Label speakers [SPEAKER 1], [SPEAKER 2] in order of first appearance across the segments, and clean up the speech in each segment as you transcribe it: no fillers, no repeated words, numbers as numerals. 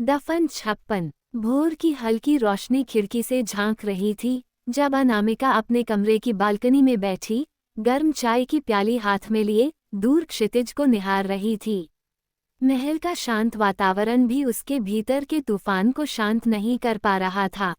[SPEAKER 1] दफन 56। भोर की हल्की रोशनी खिड़की से झांक रही थी जब अनामिका अपने कमरे की बालकनी में बैठी, गर्म चाय की प्याली हाथ में लिए दूर क्षितिज को निहार रही थी। महल का शांत वातावरण भी उसके भीतर के तूफान को शांत नहीं कर पा रहा था।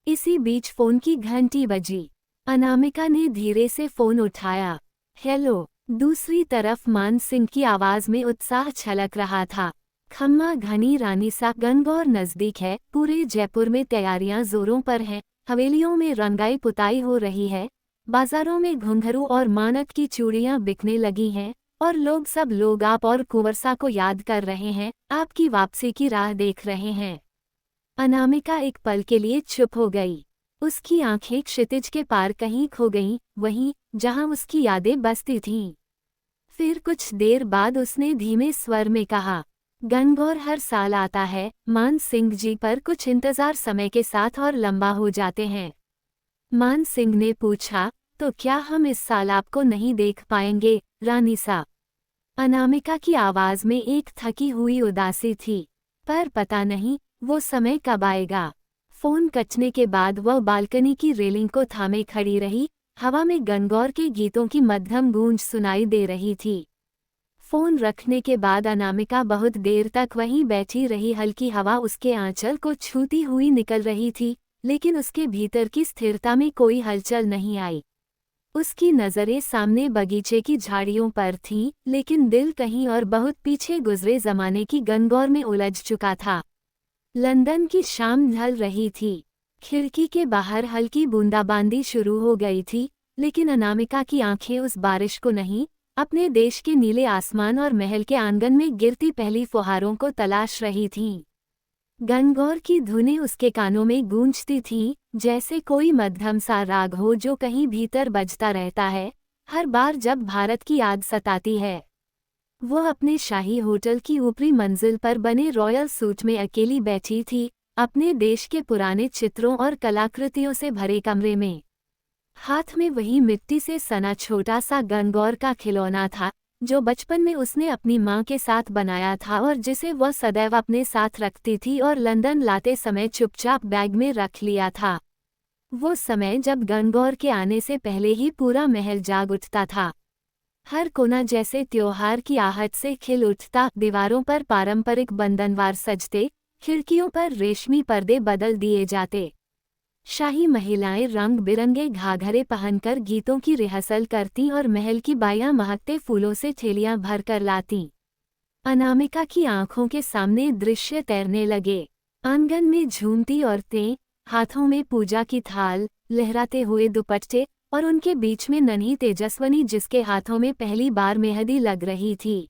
[SPEAKER 1] इसी बीच फोन की घंटी बजी। अनामिका ने धीरे से फोन उठाया। हेलो। दूसरी तरफ मान सिंह की आवाज में उत्साह छलक रहा था। खम्मा घनी रानी सा गणगौर नजदीक है, पूरे जयपुर में तैयारियां जोरों पर हैं, हवेलियों में रंगाई पुताई हो रही है, बाजारों में घुंघरू और मानक की चूड़ियां बिकने लगी हैं, और सब लोग आप और कुंवरसा को याद कर रहे हैं, आपकी वापसी की राह देख रहे हैं। अनामिका एक पल के लिए चुप हो गई। उसकी आंखें क्षितिज के पार कहीं खो गईं, वहीं जहां उसकी यादें बसती थीं। फिर कुछ देर बाद उसने धीमे स्वर में कहा, गणगौर हर साल आता है, मान सिंह जी, पर कुछ इंतजार समय के साथ और लंबा हो जाते हैं। मान सिंह ने पूछा, तो क्या हम इस साल आपको नहीं देख पाएंगे, रानी सा? अनामिका की आवाज में एक थकी हुई उदासी थी। पर पता नहीं वो समय कब आएगा। फोन कटने के बाद वह बालकनी की रेलिंग को थामे खड़ी रही। हवा में गणगौर के गीतों की मध्यम गूंज सुनाई दे रही थी। फोन रखने के बाद अनामिका बहुत देर तक वहीं बैठी रही। हल्की हवा उसके आंचल को छूती हुई निकल रही थी, लेकिन उसके भीतर की स्थिरता में कोई हलचल नहीं आई। उसकी नज़रें सामने बगीचे की झाड़ियों पर थीं, लेकिन दिल कहीं और बहुत पीछे गुजरे जमाने की गणगौर में उलझ चुका था। लंदन की शाम ढल रही थी। खिड़की के बाहर हल्की बूंदाबांदी शुरू हो गई थी, लेकिन अनामिका की आंखें उस बारिश को नहीं, अपने देश के नीले आसमान और महल के आंगन में गिरती पहली फुहारों को तलाश रही थीं। गणगौर की धुनें उसके कानों में गूंजती थीं, जैसे कोई मध्यम सा राग हो जो कहीं भीतर बजता रहता है, हर बार जब भारत की याद सताती है। वो अपने शाही होटल की ऊपरी मंजिल पर बने रॉयल सूट में अकेली बैठी थी, अपने देश के पुराने चित्रों और कलाकृतियों से भरे कमरे में। हाथ में वही मिट्टी से सना छोटा सा गणगौर का खिलौना था, जो बचपन में उसने अपनी माँ के साथ बनाया था और जिसे वह सदैव अपने साथ रखती थी और लंदन लाते समय चुपचाप बैग में रख लिया था। वो समय जब गणगौर के आने से पहले ही पूरा महल जाग उठता था। हर कोना जैसे त्योहार की आहट से खिल उठता, दीवारों पर पारंपरिक बंधनवार सजते, खिड़कियों पर रेशमी पर्दे बदल दिए जाते। शाही महिलाएं रंग बिरंगे घाघरे पहनकर गीतों की रिहर्सल करती और महल की बाइयां महकते फूलों से थैलियां भरकर लाती। अनामिका की आंखों के सामने दृश्य तैरने लगे। आंगन में झूमती औरतें, हाथों में पूजा की थाल, लहराते हुए दुपट्टे, और उनके बीच में नन्ही तेजस्वनी जिसके हाथों में पहली बार मेहंदी लग रही थी।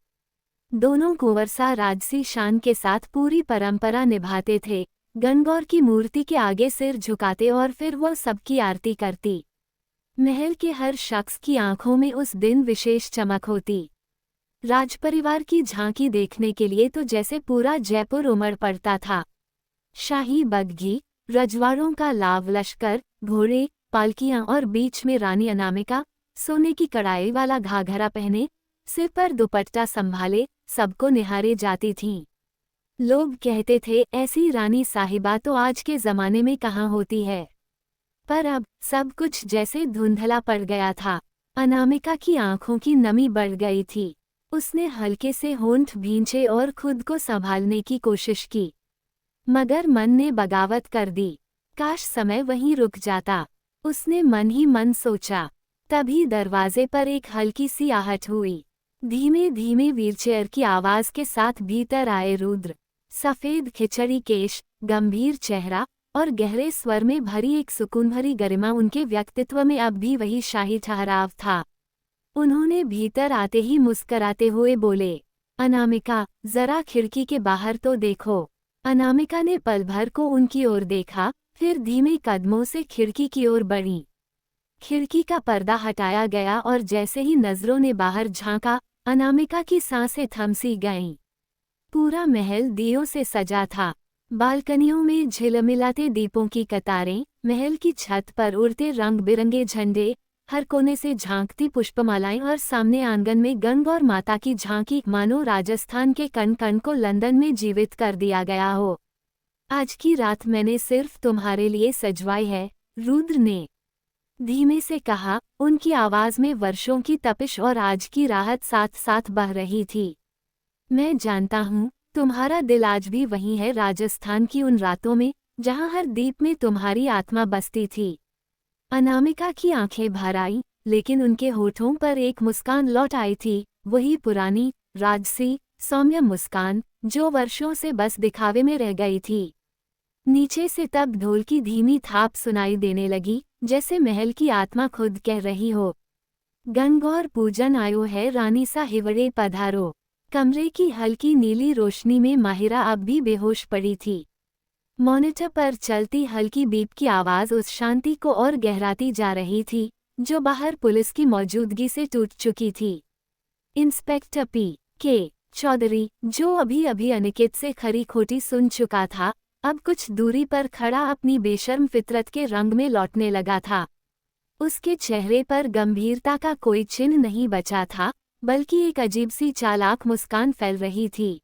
[SPEAKER 1] दोनों कुंवरसा राजसी शान के साथ पूरी परंपरा निभाते थे, गणगौर की मूर्ति के आगे सिर झुकाते और फिर वह सबकी आरती करती। महल के हर शख्स की आंखों में उस दिन विशेष चमक होती। राजपरिवार की झांकी देखने के लिए तो जैसे पूरा जयपुर उमड़ पड़ता था। शाही बग्घी, रजवाड़ों का लाव लश्कर, घोड़े, पालकियां और बीच में रानी अनामिका, सोने की कढ़ाई वाला घाघरा पहने, सिर पर दुपट्टा संभाले, सबको निहारे जाती थीं। लोग कहते थे ऐसी रानी साहिबा तो आज के ज़माने में कहाँ होती है। पर अब सब कुछ जैसे धुंधला पड़ गया था। अनामिका की आंखों की नमी बढ़ गई थी। उसने हल्के से होंठ भींचे और खुद को संभालने की कोशिश की, मगर मन ने बगावत कर दी। काश समय वहीं रुक जाता, उसने मन ही मन सोचा। तभी दरवाजे पर एक हल्की सी आहट हुई। धीमे धीमे व्हीलचेयर की आवाज के साथ भीतर आए रुद्र। सफेद खिचड़ी केश, गंभीर चेहरा और गहरे स्वर में भरी एक सुकून भरी गरिमा, उनके व्यक्तित्व में अब भी वही शाही ठहराव था। उन्होंने भीतर आते ही मुस्कराते हुए बोले, अनामिका, जरा खिड़की के बाहर तो देखो। अनामिका ने पल भर को उनकी ओर देखा, फिर धीमे कदमों से खिड़की की ओर बढ़ी। खिड़की का पर्दा हटाया गया और जैसे ही नजरों ने बाहर झांका, अनामिका की सांसें थम सी गईं। पूरा महल दियों से सजा था। बालकनियों में झिलमिलाते दीपों की कतारें, महल की छत पर उड़ते रंग बिरंगे झंडे, हर कोने से झांकती पुष्पमालाएं और सामने आंगन में गंगौर माता की झांकी, मानो राजस्थान के कण कण को लंदन में जीवित कर दिया गया हो। आज की रात मैंने सिर्फ तुम्हारे लिए सजवाई है, रुद्र ने धीमे से कहा। उनकी आवाज में वर्षों की तपिश और आज की राहत साथ साथ बह रही थी। मैं जानता हूँ, तुम्हारा दिल आज भी वही है, राजस्थान की उन रातों में जहाँ हर दीप में तुम्हारी आत्मा बसती थी। अनामिका की आंखें भर आईं, लेकिन उनके होठों पर एक मुस्कान लौट आई थी, वही पुरानी, राजसी, सौम्य मुस्कान, जो वर्षों से बस दिखावे में रह गई थी। नीचे से तब ढोल की धीमी थाप सुनाई देने लगी, जैसे महल की आत्मा खुद कह रही हो, गंगौर पूजन आयो है, रानी सा हिवड़े पधारो। कमरे की हल्की नीली रोशनी में माहिरा अब भी बेहोश पड़ी थी। मॉनिटर पर चलती हल्की बीप की आवाज़ उस शांति को और गहराती जा रही थी, जो बाहर पुलिस की मौजूदगी से टूट चुकी थी। Inspector P.K. चौधरी, जो अभी अभी अनिकेत से खरी खोटी सुन चुका था, अब कुछ दूरी पर खड़ा अपनी बेशर्म फितरत के रंग में लौटने लगा था। उसके चेहरे पर गंभीरता का कोई चिन्ह नहीं बचा था, बल्कि एक अजीब सी चालाक मुस्कान फैल रही थी।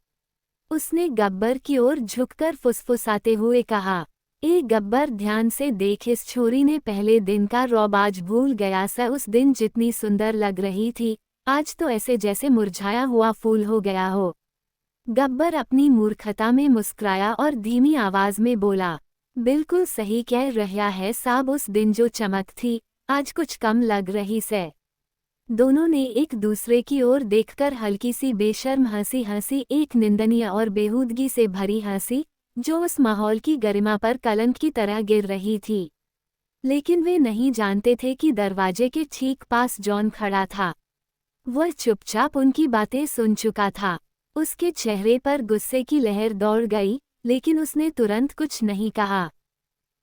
[SPEAKER 1] उसने गब्बर की ओर झुककर फुसफुसाते हुए कहा, ए गब्बर, ध्यान से देख, इस छोरी ने पहले दिन का रौब आज भूल गया सा। उस दिन जितनी सुंदर लग रही थी, आज तो ऐसे जैसे मुरझाया हुआ फूल हो गया हो। गब्बर अपनी मूर्खता में मुस्कुराया और धीमी आवाज में बोला, बिल्कुल सही कह रहा है साहब, उस दिन जो चमक थी, आज कुछ कम लग रही से। दोनों ने एक दूसरे की ओर देखकर हल्की सी बेशर्म हंसी हंसी, एक निंदनीय और बेहूदगी से भरी हंसी, जो उस माहौल की गरिमा पर कलंक की तरह गिर रही थी। लेकिन वे नहीं जानते थे कि दरवाजे के ठीक पास जॉन खड़ा था। वह चुपचाप उनकी बातें सुन चुका था। उसके चेहरे पर गुस्से की लहर दौड़ गई, लेकिन उसने तुरंत कुछ नहीं कहा।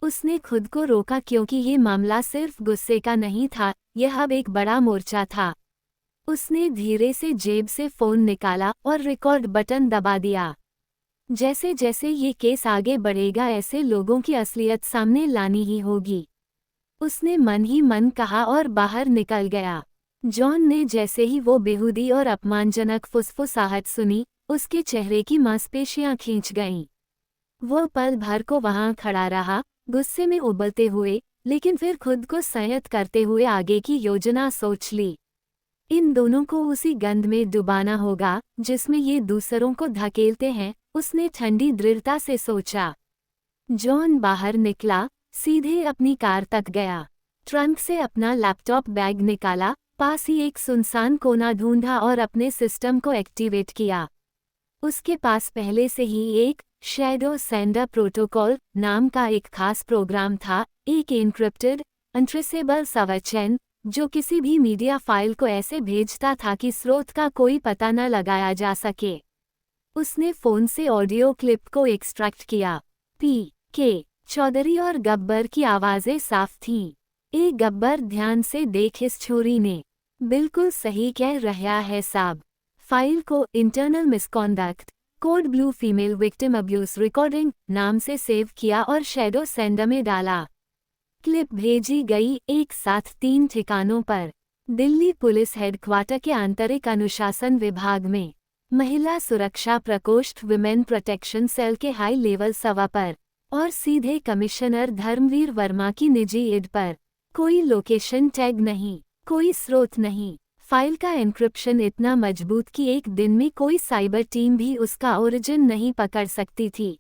[SPEAKER 1] उसने खुद को रोका, क्योंकि ये मामला सिर्फ गुस्से का नहीं था, यह अब एक बड़ा मोर्चा था। उसने धीरे से जेब से फोन निकाला और रिकॉर्ड बटन दबा दिया। जैसे जैसे ये केस आगे बढ़ेगा, ऐसे लोगों की असलियत सामने लानी ही होगी, उसने मन ही मन कहा और बाहर निकल गया। जॉन ने जैसे ही वो बेहूदी और अपमानजनक फुसफुसाहट सुनी, उसके चेहरे की मांसपेशियां खींच गईं। वो पल भर को वहां खड़ा रहा, गुस्से में उबलते हुए, लेकिन फिर खुद को संयत करते हुए आगे की योजना सोच ली। इन दोनों को उसी गंध में डुबाना होगा जिसमें ये दूसरों को धकेलते हैं, उसने ठंडी दृढ़ता से सोचा। जॉन बाहर निकला, सीधे अपनी कार तक गया। ट्रंक से अपना लैपटॉप बैग निकाला, पास ही एक सुनसान कोना ढूंढा और अपने सिस्टम को एक्टिवेट किया। उसके पास पहले से ही एक शैडो सेंडर प्रोटोकॉल नाम का एक खास प्रोग्राम था, एक एन्क्रिप्टेड, अनट्रेसेबल सवचैन, जो किसी भी मीडिया फाइल को ऐसे भेजता था कि स्रोत का कोई पता न लगाया जा सके। उसने फ़ोन से ऑडियो क्लिप को एक्सट्रैक्ट किया। P.K. चौधरी और गब्बर की आवाज़ें साफ थीं। ए गब्बर, ध्यान से देख, इस छोरी ने बिल्कुल सही कह रहा है साहब। फाइल को internal misconduct, code blue female victim abuse recording नाम से सेव किया और शैडो सेंडर में डाला। क्लिप भेजी गई एक साथ 3 ठिकानों पर। दिल्ली पुलिस हेडक्वार्टर के आंतरिक अनुशासन विभाग में, महिला सुरक्षा प्रकोष्ठ विमेन प्रोटेक्शन सेल के हाई लेवल सवा पर, और सीधे कमिश्नर धर्मवीर वर्मा की निजी एड पर। कोई लोकेशन टैग नहीं, कोई स्रोत नहीं। फाइल का एन्क्रिप्शन इतना मजबूत कि एक दिन में कोई साइबर टीम भी उसका ओरिजिन नहीं पकड़ सकती थी।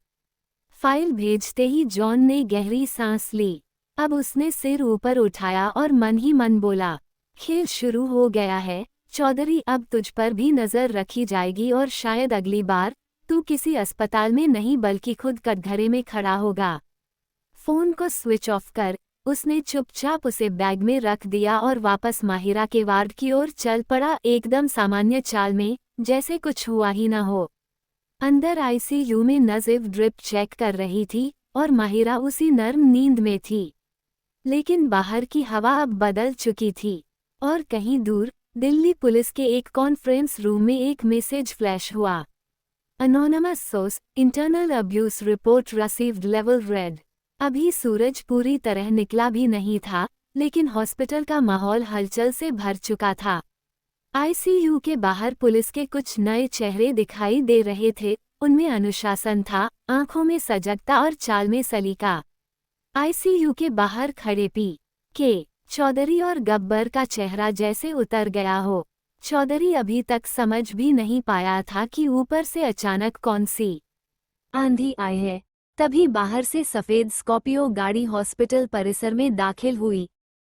[SPEAKER 1] फाइल भेजते ही जॉन ने गहरी सांस ली। अब उसने सिर ऊपर उठाया और मन ही मन बोला, खेल शुरू हो गया है चौधरी, अब तुझ पर भी नज़र रखी जाएगी और शायद अगली बार तू किसी अस्पताल में नहीं बल्कि खुद कटघरे में खड़ा होगा। फ़ोन को स्विच ऑफ कर उसने चुपचाप उसे बैग में रख दिया और वापस माहिरा के वार्ड की ओर चल पड़ा, एकदम सामान्य चाल में, जैसे कुछ हुआ ही न हो। अंदर आईसीयू में नज़ीफ ड्रिप चेक कर रही थी और माहिरा उसी नर्म नींद में थी। लेकिन बाहर की हवा अब बदल चुकी थी और कहीं दूर दिल्ली पुलिस के एक कॉन्फ्रेंस रूम में एक मैसेज फ्लैश हुआ। Anonymous source, internal abuse report received, level red. अभी सूरज पूरी तरह निकला भी नहीं था लेकिन हॉस्पिटल का माहौल हलचल से भर चुका था। आईसीयू के बाहर पुलिस के कुछ नए चेहरे दिखाई दे रहे थे। उनमें अनुशासन था, आंखों में सजगता और चाल में सलीका। आईसीयू के बाहर खड़े पी.के. चौधरी और गब्बर का चेहरा जैसे उतर गया हो। चौधरी अभी तक समझ भी नहीं पाया था कि ऊपर से अचानक कौन सी आंधी आई है। तभी बाहर से सफेद स्कॉर्पियो गाड़ी हॉस्पिटल परिसर में दाखिल हुई।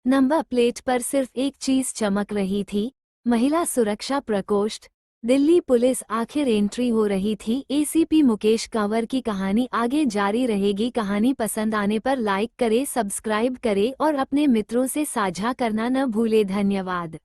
[SPEAKER 1] नंबर प्लेट पर सिर्फ एक चीज चमक रही थी, महिला सुरक्षा प्रकोष्ठ। दिल्ली पुलिस आखिर एंट्री हो रही थी। एसीपी मुकेश कंवर की कहानी आगे जारी रहेगी। कहानी पसंद आने पर लाइक करें, सब्सक्राइब करें और अपने मित्रों से साझा करना न भूले। धन्यवाद।